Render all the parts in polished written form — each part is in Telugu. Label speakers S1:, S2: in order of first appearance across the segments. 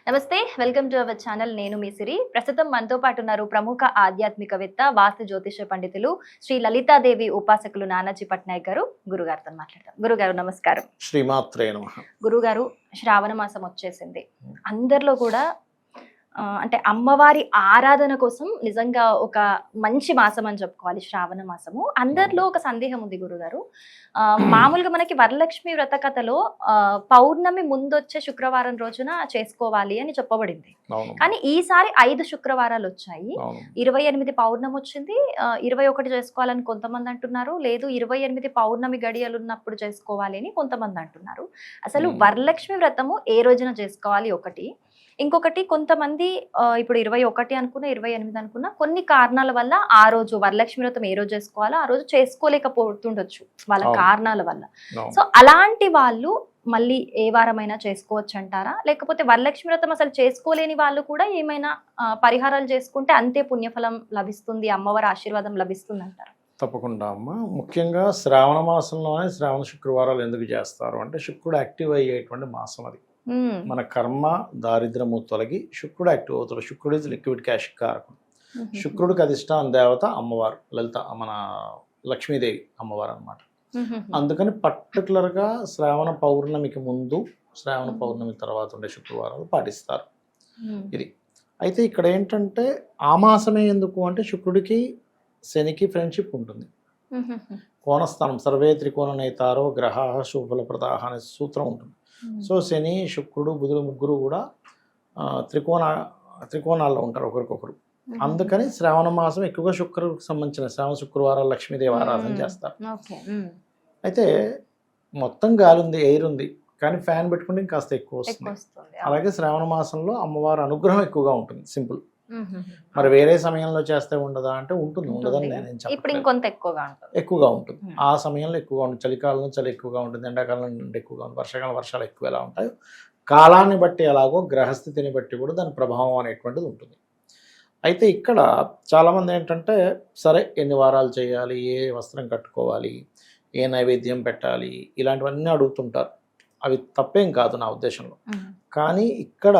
S1: నమస్తే, వెల్కమ్ టు అవర్ ఛానల్. నేను మీ సిరి. ప్రస్తుతం మనతో పాటు ఉన్నారు ప్రముఖ ఆధ్యాత్మికవేత్త, వాస్తు జ్యోతిష పండితులు శ్రీ లలితాదేవి ఉపాసకులు నానాజీ పట్నాయక్ గారు. గురుగారితో మాట్లాడతాం. గురుగారు నమస్కారం.
S2: శ్రీమాత్రే నమః.
S1: గురుగారు, శ్రావణ మాసం వచ్చేసింది. అందరిలో కూడా అంటే అమ్మవారి ఆరాధన కోసం నిజంగా ఒక మంచి మాసం అని చెప్పుకోవాలి శ్రావణ మాసము. అందరిలో ఒక సందేహం ఉంది గురుగారు. మామూలుగా మనకి వరలక్ష్మి వ్రత కథలో పౌర్ణమి ముందొచ్చే శుక్రవారం రోజున చేసుకోవాలి అని చెప్పబడింది. కానీ ఈసారి 5 శుక్రవారాలు వచ్చాయి. 28 పౌర్ణమి వచ్చింది, 21 చేసుకోవాలని కొంతమంది అంటున్నారు. లేదు, 28 పౌర్ణమి గడియలు ఉన్నప్పుడు చేసుకోవాలి అని కొంతమంది అంటున్నారు. అసలు వరలక్ష్మి వ్రతము ఏ రోజున చేసుకోవాలి ఒకటి, ఇంకొకటి కొంతమంది ఇప్పుడు 21 అనుకున్నా 28 అనుకున్నా కొన్ని కారణాల వల్ల ఆ రోజు వరలక్ష్మి వ్రతం ఏ రోజు చేసుకోవాలో ఆ రోజు చేసుకోలేకపోతుండొచ్చు వాళ్ళ కారణాల వల్ల. సో అలాంటి వాళ్ళు మళ్ళీ ఏ వారమైనా చేసుకోవచ్చు అంటారా, లేకపోతే వరలక్ష్మి వ్రతం అసలు చేసుకోలేని వాళ్ళు కూడా ఏమైనా పరిహారాలు చేసుకుంటే అంతే పుణ్యఫలం లభిస్తుంది, అమ్మవారి ఆశీర్వాదం లభిస్తుంది అంటారా?
S2: తప్పకుండా అమ్మ. ముఖ్యంగా శ్రావణ మాసంలోనే శ్రావణ శుక్రవారాలు ఎందుకు చేస్తారు అంటే శుక్రుడు యాక్టివ్ అయ్యేటువంటి మాసం అది. మన కర్మ దారిద్రము తొలగి శుక్రుడు యాక్టివ్ అవుతాడు. శుక్రుడు ఇస్ లిక్విడ్ క్యాష్ కారకం. శుక్రుడికి అధిష్టాన దేవత అమ్మవారు లలిత, మన లక్ష్మీదేవి అమ్మవారు అనమాట. అందుకని పర్టికులర్గా శ్రావణ పౌర్ణమికి ముందు, శ్రావణ పౌర్ణమి తర్వాత ఉండే శుక్రవారాలు పాటిస్తారు. ఇది అయితే ఇక్కడ ఏంటంటే ఆ మాసమే ఎందుకు అంటే శుక్రుడికి శనికి ఫ్రెండ్షిప్ ఉంటుంది. కోణస్థానం సర్వే త్రికోణ నేతారో గ్రహ శుభఫలప్రదాహ అనే సూత్రం ఉంటుంది. సో శని, శుక్రుడు, బుధుడు ముగ్గురు కూడా త్రికోణాల్లో ఉంటారు ఒకరికొకరు. అందుకని శ్రావణ మాసం ఎక్కువగా శుక్రుడికి సంబంధించిన శ్రావణ శుక్రవారాలు లక్ష్మీదేవి ఆరాధన చేస్తారు. అయితే మొత్తం గాలి ఉంది, ఎయిర్ ఉంది, కానీ ఫ్యాన్ పెట్టుకుంటే కాస్త ఎక్కువ వస్తుంది. అలాగే శ్రావణ మాసంలో అమ్మవారి అనుగ్రహం ఎక్కువగా ఉంటుంది. సింపుల్. మరి వేరే సమయంలో చేస్తే ఉండదా అంటే ఉంటుంది, ఉండదని నేను చెప్పను. ఎక్కువగా ఉంటుంది. ఆ సమయంలో ఎక్కువగా ఉంటుంది. చలికాలంలో చలి ఎక్కువగా ఉంటుంది, ఎండాకాలంలో ఎక్కువగా ఉంటుంది, వర్షాకాలం వర్షాలు ఎక్కువ ఎలా ఉంటాయో కాలాన్ని బట్టి ఎలాగో గ్రహస్థితిని బట్టి కూడా దాని ప్రభావం అనేటువంటిది ఉంటుంది. అయితే ఇక్కడ చాలామంది ఏంటంటే సరే ఎన్ని వారాలు చేయాలి, ఏ వస్త్రం కట్టుకోవాలి, ఏ నైవేద్యం పెట్టాలి, ఇలాంటివన్నీ అడుగుతుంటారు. అవి తప్పేం కాదు నా ఉద్దేశంలో. కానీ ఇక్కడ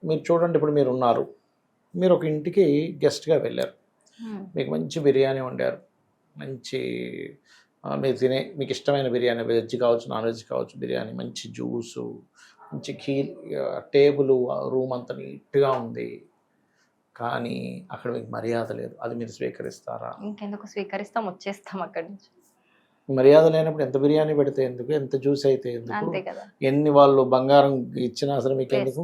S2: మీరు చూడండి, ఇప్పుడు మీరు ఉన్నారు, మీరు ఒక ఇంటికి గెస్ట్గా వెళ్ళారు, మీకు మంచి బిర్యానీ వండారు, మంచి మీరు మీకు ఇష్టమైన బిర్యానీ, వెజ్ కావచ్చు నాన్ వెజ్ కావచ్చు, బిర్యానీ, మంచి జ్యూసు, మంచి టేబుల్, రూమ్ అంతా నీట్గా ఉంది, కానీ అక్కడ మీకు మర్యాద లేదు. అది మీరు స్వీకరిస్తారా?
S1: ఇంకెందుకు స్వీకరిస్తాం, వచ్చేస్తాం అక్కడి నుంచి.
S2: మర్యాద లేనప్పుడు ఎంత బిర్యానీ పెడితే ఎందుకు, ఎంత జ్యూస్ అయితే ఎందుకు, ఎన్ని వాళ్ళు బంగారం ఇచ్చినా అసలు మీకు ఎందుకు?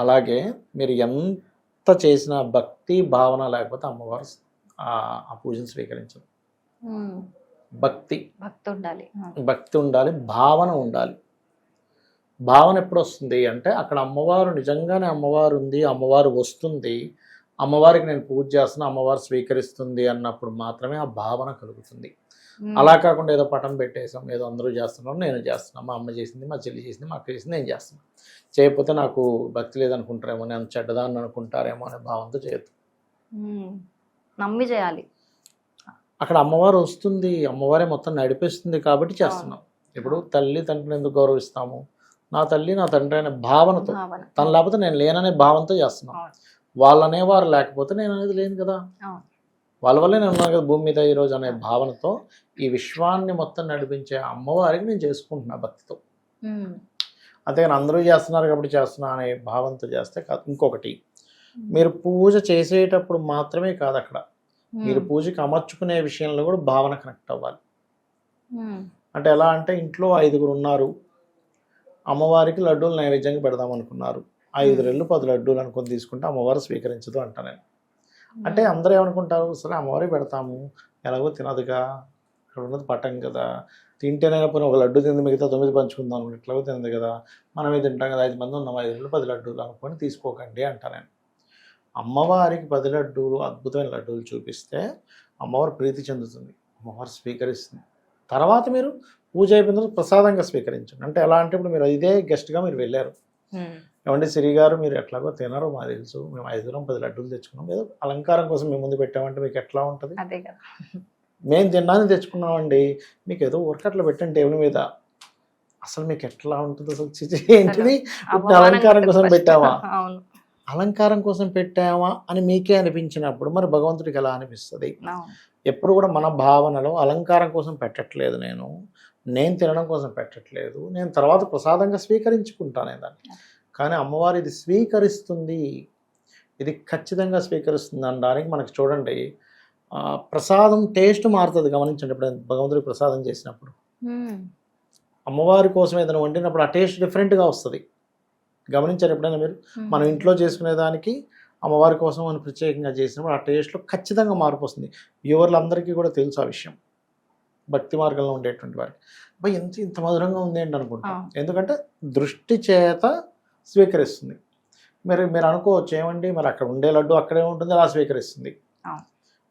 S2: అలాగే మీరు ఎంత చేసినా భక్తి భావన లేకపోతే అమ్మవారు ఆ పూజను స్వీకరించరు. భక్తి ఉండాలి, భావన ఉండాలి. భావన ఎప్పుడు వస్తుంది అంటే అక్కడ అమ్మవారు నిజంగానే అమ్మవారు ఉంది, అమ్మవారు వస్తుంది, అమ్మవారికి నేను పూజ చేస్తున్నా, అమ్మవారు స్వీకరిస్తుంది అన్నప్పుడు మాత్రమే ఆ భావన కలుగుతుంది. అలా కాకుండా ఏదో పటం పెట్టేసాం, ఏదో అందరూ చేస్తున్నాం, నేను చేస్తున్నాను, మా అమ్మ చేసింది, మా చెల్లి చేసింది, మా అక్క చేసింది, నేను చేస్తున్నాను, చేయకపోతే నాకు భక్తి లేదనుకుంటారేమో, నేను చెడ్డదాన్ని అనుకుంటారేమో అనే భావంతో చేయొద్దు.
S1: నమ్మి చేయాలి.
S2: అక్కడ అమ్మవారు వస్తుంది, అమ్మవారే మొత్తం నడిపిస్తుంది కాబట్టి చేస్తున్నాం. ఇప్పుడు తల్లి తండ్రిని ఎందుకు గౌరవిస్తాము? నా తల్లి నా తండ్రి అనే భావనతో, తను లేకపోతే నేను లేననే భావంతో చేస్తున్నాం. వాళ్ళు అనేవారు లేకపోతే నేను అనేది లేను కదా, వాళ్ళ వల్లే నేను ఉన్నాను కదా భూమి మీద ఈరోజు అనే భావనతో ఈ విశ్వాన్ని మొత్తం నడిపించే అమ్మవారికి నేను చేసుకుంటున్నా భక్తితో. అంతేగాని అందరూ చేస్తున్నారు కాబట్టి చేస్తున్నా అనే భావంతో చేస్తే కాదు. ఇంకొకటి, మీరు పూజ చేసేటప్పుడు మాత్రమే కాదు, అక్కడ మీరు పూజకి అమర్చుకునే విషయంలో కూడా భావన కనెక్ట్ అవ్వాలి. అంటే ఎలా అంటే ఇంట్లో 5గురు ఉన్నారు, అమ్మవారికి లడ్డూలు నైవేద్యంగా పెడదాం అనుకున్నారు, 5 రెళ్ళు 10 లడ్డూలు అనుకుని తీసుకుంటే అమ్మవారు స్వీకరించదు అంటా నేను. అంటే అందరూ ఏమనుకుంటారు, సరే అమ్మవారికి పెడతాము, ఎలాగో తినదుగా, ఇక్కడ ఉన్నది పట్టం కదా, తింటేనే పోనీ ఒక లడ్డు తింది మిగతా 9 పంచుకుందాం అనుకుంటే ఎట్లాగో తినదు కదా, మనమే తింటాం కదా, 5 మంది ఉన్నాం, 5 రెళ్ళు 10 లడ్డూలు అనుకొని తీసుకోకండి అంటా నేను. అమ్మవారికి 10 లడ్డూలు, అద్భుతమైన లడ్డూలు చూపిస్తే అమ్మవారు ప్రీతి చెందుతుంది, అమ్మవారు స్వీకరిస్తుంది. తర్వాత మీరు పూజ అయిపోయిన తర్వాత ప్రసాదంగా స్వీకరించండి. అంటే ఎలా అంటే ఇప్పుడు మీరు ఇదే గెస్ట్గా మీరు వెళ్ళారు, ఏమంటే సిరి గారు మీరు ఎట్లాగో తినరు మాకు తెలుసు, మేము 10 లడ్డూలు తెచ్చుకున్నాం, ఏదో అలంకారం కోసం మేము ముందు పెట్టామంటే మీకు ఎట్లా ఉంటుంది? మేము తిన్నాను తెచ్చుకున్నామండి, మీకు ఏదో ఊరికట్లా పెట్టండి టేబుల్ మీద, అసలు మీకు ఎట్లా ఉంటుంది అసలు చిచి ఏంటిది
S1: అవమానంగా
S2: అలంకారం
S1: ఉంటుంది
S2: కోసం
S1: first.
S2: పెట్టావా
S1: అవును
S2: అలంకారం కోసం పెట్టావా అని మీకే అనిపించినప్పుడు మరి భగవంతుడికి ఎలా అనిపిస్తుంది
S1: అవును
S2: ఎప్పుడు కూడా మన భావనలో అలంకారం కోసం పెట్టట్లేదు నేను తినడం కోసం పెట్టట్లేదు నేను తర్వాత ప్రసాదంగా స్వీకరించుకుంటానే దాన్ని కానీ అమ్మవారు ఇది స్వీకరిస్తుంది ఇది ఖచ్చితంగా స్వీకరిస్తుంది అనడానికి మనకి చూడండి ప్రసాదం టేస్ట్ మారుతుంది గమనించండి ఇప్పుడు భగవంతుడికి ప్రసాదం చేసినప్పుడు
S1: ఉమ్,
S2: అమ్మవారి కోసం ఏదైనా వండినప్పుడు ఆ టేస్ట్ డిఫరెంట్గా వస్తుంది గమనించారు ఎప్పుడైనా మీరు
S1: ఉమ్.
S2: మనం ఇంట్లో చేసుకునే దానికి అమ్మవారి కోసం మనం ప్రత్యేకంగా చేసినప్పుడు ఆ టేస్ట్లో ఖచ్చితంగా మార్పు వస్తుంది వ్యూవర్లందరికీ కూడా తెలుసు ఆ విషయం భక్తి మార్గంలో ఉండేటువంటి వారికి అబ్బాయి ఇంత మధురంగా ఉంది ఏంటి అనుకుంటాం ఎందుకంటే దృష్టి చేత స్వీకరిస్తుంది మీరు అనుకోవచ్చు ఏమండి మరి అక్కడ ఉండే లడ్డు అక్కడే ఉంటుంది అలా స్వీకరిస్తుంది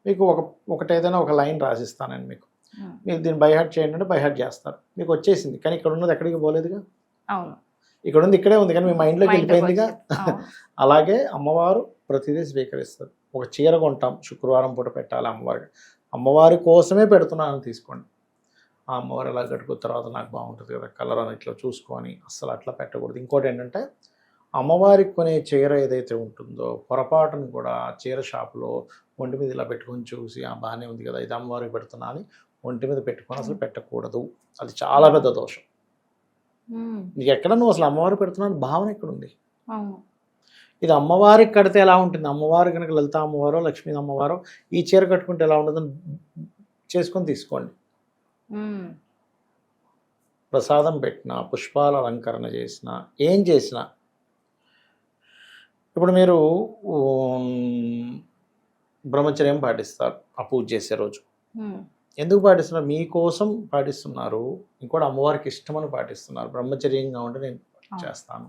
S2: మీకు ఒకటి ఏదైనా ఒక లైన్ రాసిస్తానండి మీకు మీరు దీన్ని బైహార్ట్ చేయండి అంటే బైహార్ట్ చేస్తారు మీకు వచ్చేసింది కానీ ఇక్కడ ఉన్నది ఎక్కడికి పోలేదుగా
S1: అవును
S2: ఇక్కడ ఉంది ఇక్కడే ఉంది కానీ మీ మైండ్లోకి వెళ్ళిపోయిందిగా
S1: అవును.
S2: అలాగే అమ్మవారు ప్రతిదీ స్వీకరిస్తుంది ఒక చీర కొంటాం శుక్రవారం పూట పెట్టాలి అమ్మవారి కోసమే పెడుతున్నాను తీసుకోండి ఆ అమ్మవారు ఎలా కట్టుకున్న తర్వాత నాకు బాగుంటుంది కదా కలర్ అని ఇట్లా చూసుకొని అస్సలు అట్లా పెట్టకూడదు ఇంకోటి ఏంటంటే అమ్మవారికి కొనే చీర ఏదైతే ఉంటుందో పొరపాటును కూడా చీర షాపులో ఒంటి మీద ఇలా పెట్టుకొని చూసి బాగానే ఉంది కదా ఇది అమ్మవారికి పెడుతున్నా అని ఒంటి మీద పెట్టుకొని అసలు పెట్టకూడదు అది చాలా పెద్ద దోషం
S1: ఉమ్,
S2: నీకు ఎక్కడ నువ్వు అసలు అమ్మవారు పెడుతున్నాను భావన ఎక్కడుంది
S1: అవును
S2: ఇది అమ్మవారికి కడితే ఎలా ఉంటుంది అమ్మవారు కనుక లలిత అమ్మవారో లక్ష్మీ అమ్మవారో ఈ చీర కట్టుకుంటే ఎలా ఉంటుందని చేసుకొని తీసుకోండి
S1: ఉమ్,
S2: ప్రసాదం పెట్టినా పుష్పాల అలంకరణ చేసినా ఏం చేసినా ఇప్పుడు మీరు బ్రహ్మచర్యం పాటిస్తారు ఆ పూజ చేసే రోజు
S1: ఉమ్,
S2: ఎందుకు పాటిస్తున్నారు మీకోసం పాటిస్తున్నారు ఇంకోటి అమ్మవారికి ఇష్టమని పాటిస్తున్నారు బ్రహ్మచర్యంగా ఉంటే నేను చేస్తాను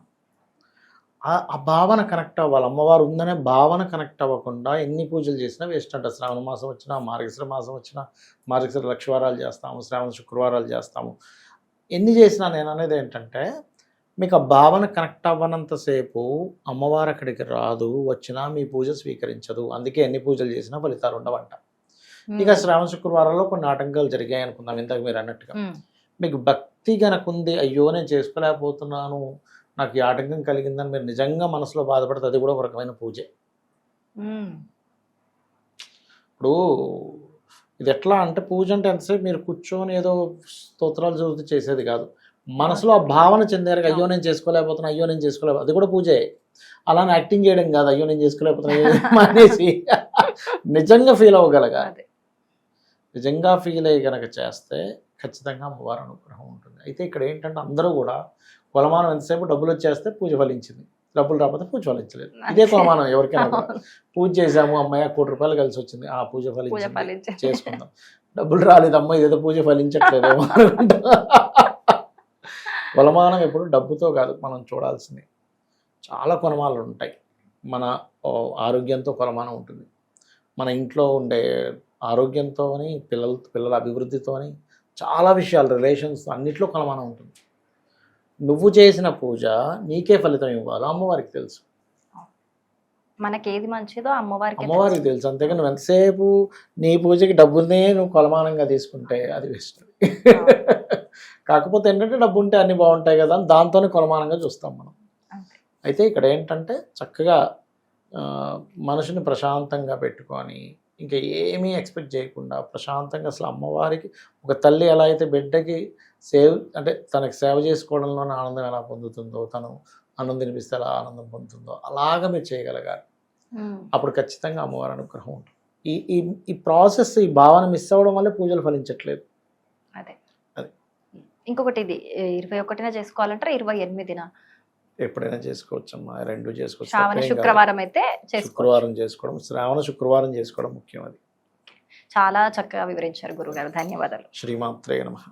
S2: ఆ భావన కనెక్ట్ అవ్వాలి అమ్మవారు ఉందనే భావన కనెక్ట్ అవ్వకుండా ఎన్ని పూజలు చేసినా వేస్ట్ అంట శ్రావణ మాసం వచ్చినా మార్గశిర మాసం వచ్చినా మార్గశిర లక్షవారాలు చేస్తాము శ్రావణ శుక్రవారాలు చేస్తాము ఎన్ని చేసినా నేను అనేది ఏంటంటే మీకు ఆ భావన కనెక్ట్ అవ్వనంతసేపు అమ్మవారు అక్కడికి రాదు వచ్చినా మీ పూజ స్వీకరించదు అందుకే ఎన్ని పూజలు చేసినా ఫలితాలు ఉండవంట ఇక శ్రావణ శుక్రవారాల్లో కొన్ని ఆటంకాలు జరిగాయి అనుకుందాం ఇంతకు మీరు అన్నట్టుగా
S1: ఉమ్,
S2: మీకు భక్తి గనకుంది అయ్యో నేను చేసుకోలేకపోతున్నాను నాకు ఈ ఆటంకం కలిగిందని మీరు నిజంగా మనసులో బాధపడితే అది కూడా ఒక రకమైన పూజే
S1: ఉమ్,
S2: ఇప్పుడు ఇది ఎట్లా అంటే పూజ అంటే ఎంతసేపు మీరు కూర్చొని ఏదో స్తోత్రాలు చదువుతూ చేసేది కాదు మనసులో ఆ భావన చెందారు అయ్యో నేను చేసుకోలేకపోతున్నా అయ్యో నేను చేసుకోలేకపోతున్నా అది కూడా పూజే అలానే యాక్టింగ్ చేయడం కాదు అయ్యో నేను చేసుకోలేకపోతున్నా అనేసి నిజంగా ఫీల్ అవ్వగలగాలి
S1: అదే.
S2: నిజంగా ఫీల్ అయ్యి కనుక చేస్తే ఖచ్చితంగా అమ్మవారి అనుగ్రహం ఉంటుంది అయితే ఇక్కడ ఏంటంటే అందరూ కూడా కొలమానం ఎంతసేపు డబ్బులు వచ్చేస్తే పూజ ఫలించింది డబ్బులు రాకపోతే పూజ ఫలించలేదు ఇదే కొలమానం ఎవరికైనా కూడా పూజ చేసాము అమ్మాయి ₹1,00,000 కలిసి వచ్చింది ఆ పూజ
S1: పూజ
S2: ఫలించింది
S1: ఫలించే
S2: చేసుకుందాం డబ్బులు రాలేదు అమ్మ ఇదేదో పూజ ఫలించట్లేదేమో అనుకుంటా కొలమానం ఎప్పుడు డబ్బుతో కాదు మనం చూడాల్సింది చాలా కొలమానాలు ఉంటాయి మన ఆరోగ్యంతో కొలమానం ఉంటుంది మన ఇంట్లో ఉండే ఆరోగ్యంతోని పిల్లల అభివృద్ధితోని చాలా విషయాలు రిలేషన్స్ అన్నిట్లో కొలమానం ఉంటుంది నువ్వు చేసిన పూజ నీకే ఫలితం ఇవ్వాలో అమ్మవారికి తెలుసు
S1: మనకి ఏది మంచిదో
S2: అమ్మవారికి తెలుసు అంతేగా నువ్వు ఎంతసేపు నీ పూజకి డబ్బుల్నే నువ్వు కొలమానంగా తీసుకుంటే అది వేస్ట్ కాకపోతే ఏంటంటే డబ్బు ఉంటే అన్ని బాగుంటాయి కదా అని దాంతోనే కొలమానంగా చూస్తాం మనం అయితే ఇక్కడ ఏంటంటే చక్కగా మనిషిని ప్రశాంతంగా పెట్టుకొని ఇంకా ఏమీ ఎక్స్పెక్ట్ చేయకుండా ప్రశాంతంగా అసలు అమ్మవారికి ఒక తల్లి ఎలా అయితే బిడ్డకి అంటే తనకి సేవ చేసుకోవడంలోనే ఆనందం ఎలా పొందుతుందో తను అన్నం తినిపిస్తే ఎలా ఆనందం పొందుతుందో అలాగా మీరు చేయగలగాలి అప్పుడు ఖచ్చితంగా అమ్మవారి అనుగ్రహం ఉంటుంది ఈ ప్రాసెస్ ఈ భావన మిస్ అవ్వడం వల్లే పూజలు ఫలించట్లేదు
S1: అదే ఇంకొకటి ఇది 21న చేసుకోవాలంటారా 28న
S2: ఎప్పుడైనా చేసుకోవచ్చమ్మా రెండు చేసుకోవచ్చు
S1: శ్రావణ శుక్రవారం అయితే
S2: శుక్రవారం చేసుకోవడం శ్రావణ శుక్రవారం చేసుకోవడం ముఖ్యం అది
S1: చాలా చక్కగా వివరించారు గురుగారు ధన్యవాదాలు
S2: శ్రీమాత్రే నమః